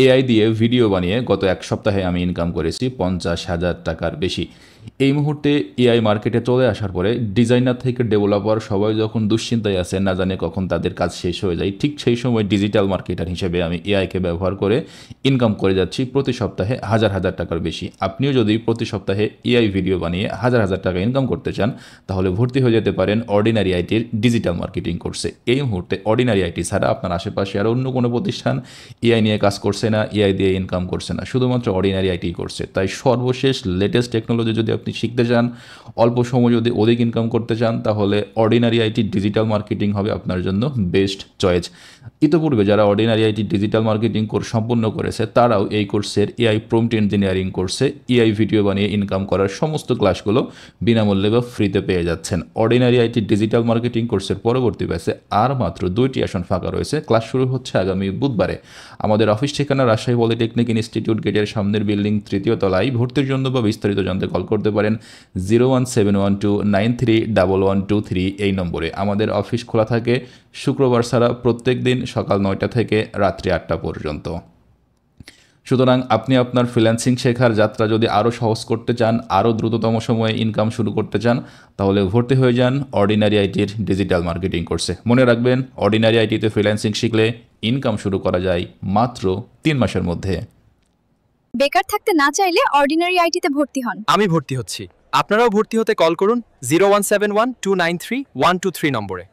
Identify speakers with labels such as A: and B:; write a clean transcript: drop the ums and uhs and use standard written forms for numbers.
A: AI দিয়ে video বানিয়ে গত ১ সপ্তাহে আমি ইনকাম করেছি ৫০,০০০ টাকার বেশি। এই মুহূর্তে এআই মার্কেটে চলে আসার পরে ডিজাইনার থেকে ডেভেলপার সবাই যখন দুশ্চিন্তায় আছে, না জানে কখন তাদের কাজ শেষ হয়ে যায়, ঠিক সেই সময় ডিজিটাল মার্কেটার হিসেবে আমি এআইকে ব্যবহার করে ইনকাম করে যাচ্ছি প্রতি সপ্তাহে হাজার হাজার টাকার বেশি। আপনিও যদি প্রতি সপ্তাহে এআই ভিডিও বানিয়ে হাজার হাজার টাকা ইনকাম করতে চান, তাহলে ভর্তি হয়ে যেতে পারেন অর্ডিনারি আইটির ডিজিটাল মার্কেটিং কোর্সে। এই মুহূর্তে অর্ডিনারি আইটি ছাড়া আপনার আশেপাশে আর অন্য কোনো প্রতিষ্ঠান এআই নিয়ে কাজ করছে না, এআই দিয়ে ইনকাম করছে না, শুধুমাত্র অর্ডিনারি আইটি করছে। তাই সর্বশেষ লেটেস্ট টেকনোলজি যদি আপনি শিখতে চান, অল্প সময় যদি অধিক ইনকাম করতে চান, তাহলে অর্ডিনারি আইটি ডিজিটাল মার্কেটিং হবে আপনার জন্য বেস্ট চয়েস। ইতিপূর্বে যারা ordinary IT digital marketing course সম্পূর্ণ করেছে, তারাও এই কোর্সের এআই প্রম্পট ইঞ্জিনিয়ারিং কোর্সে এআই ভিডিও বানিয়ে ইনকাম করার সমস্ত ক্লাসগুলো বিনামূল্যে বা ফ্রিতে পেয়ে যাচ্ছেন। অর্ডিনারি আইটি ডিজিটাল মার্কেটিং কোর্সের পরবর্তী ব্যাচে আর মাত্র 2টি আসন ফাঁকা রয়েছে। ক্লাস শুরু হচ্ছে আগামী বুধবারে। আমাদের অফিস ঠিকানা রাজশাহী পলিটেকনিক ইনস্টিটিউট গেটের সামনের বিল্ডিং 3য় তলায়। ভর্তির জন্য বা বিস্তারিত জানতে কল করতে পারেন 01712931123 এই নম্বরে। আমাদের অফিস খোলা থাকে শুক্রবার ছাড়া প্রত্যেক দিন সকাল 9টা থেকে রাত্রি 8টা পর্যন্ত। সুতরাং আপনি আপনার ফ্রিল্যান্সিং শেখার যাত্রা যদি আরও সহজ করতে চান, আরও দ্রুততম সময়ে ইনকাম শুরু করতে চান, তাহলে ভর্তি হয়ে যান অর্ডিনারি আইটির ডিজিটাল মার্কেটিং কোর্সে। মনে রাখবেন, অর্ডিনারি আইটিতে ফ্রিল্যান্সিং শিখলে ইনকাম শুরু করা যায় মাত্র 3 মাসের মধ্যে।
B: বেকার থাকতে না চাইলে অর্ডিনারি আইটিতে ভর্তি হন।
C: আমি ভর্তি হচ্ছি। আপনারাও ভর্তি হতে কল করুন 0171293 123 নম্বরে।